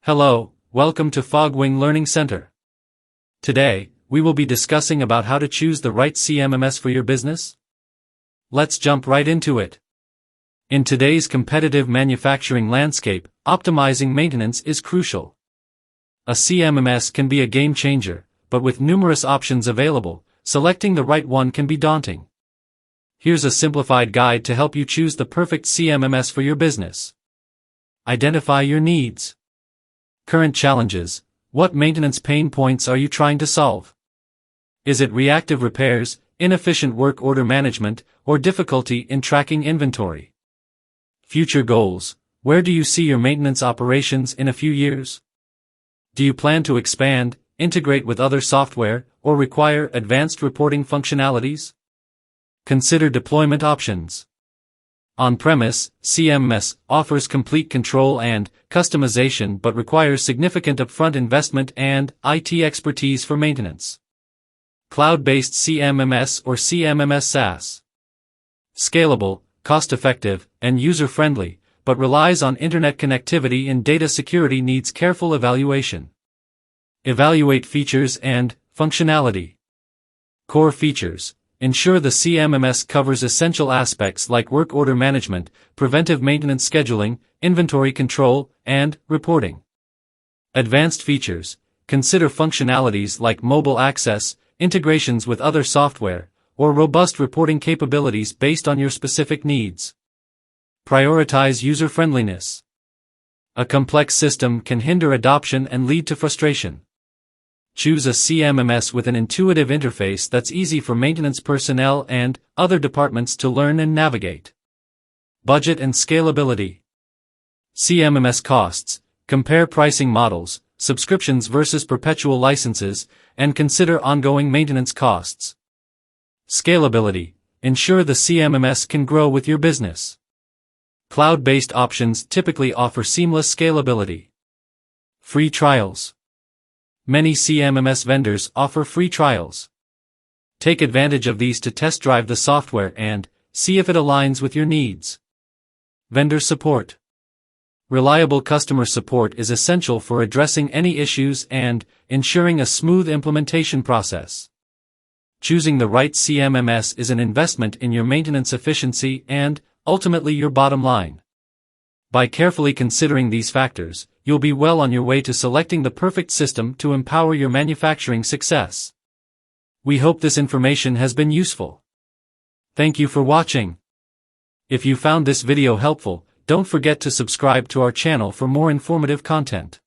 Hello, welcome to Fogwing Learning Center. Today, we will be discussing about how to choose the right CMMS for your business. Let's jump right into it. In today's competitive manufacturing landscape, optimizing maintenance is crucial. A CMMS can be a game changer, but with numerous options available, selecting the right one can be daunting. Here's a simplified guide to help you choose the perfect CMMS for your business. Identify your needs. Current challenges. What maintenance pain points are you trying to solve? Is it reactive repairs, inefficient work order management, or difficulty in tracking inventory? Future goals. Where do you see your maintenance operations in a few years? Do you plan to expand, integrate with other software, or require advanced reporting functionalities? Consider deployment options. On-premise, CMMS offers complete control and customization but requires significant upfront investment and IT expertise for maintenance. Cloud-based CMMS or CMMS SaaS. Scalable, cost-effective, and user-friendly, but relies on internet connectivity and data security needs careful evaluation. Evaluate features and functionality. Core features. Ensure the CMMS covers essential aspects like work order management, preventive maintenance scheduling, inventory control, and reporting. Advanced features. Consider functionalities like mobile access, integrations with other software, or robust reporting capabilities based on your specific needs. Prioritize user-friendliness. A complex system can hinder adoption and lead to frustration. Choose a CMMS with an intuitive interface that's easy for maintenance personnel and other departments to learn and navigate. Budget and scalability. CMMS costs. Compare pricing models, subscriptions versus perpetual licenses, and consider ongoing maintenance costs. Scalability. Ensure the CMMS can grow with your business. Cloud-based options typically offer seamless scalability. Free trials. Many CMMS vendors offer free trials. Take advantage of these to test drive the software and see if it aligns with your needs. Vendor support. Reliable customer support is essential for addressing any issues and ensuring a smooth implementation process. Choosing the right CMMS is an investment in your maintenance efficiency and, ultimately, your bottom line. By carefully considering these factors, you'll be well on your way to selecting the perfect system to empower your manufacturing success. We hope this information has been useful. Thank you for watching. If you found this video helpful, don't forget to subscribe to our channel for more informative content.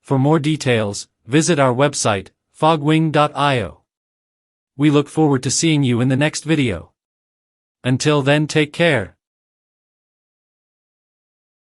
For more details, visit our website, fogwing.io. We look forward to seeing you in the next video. Until then, take care.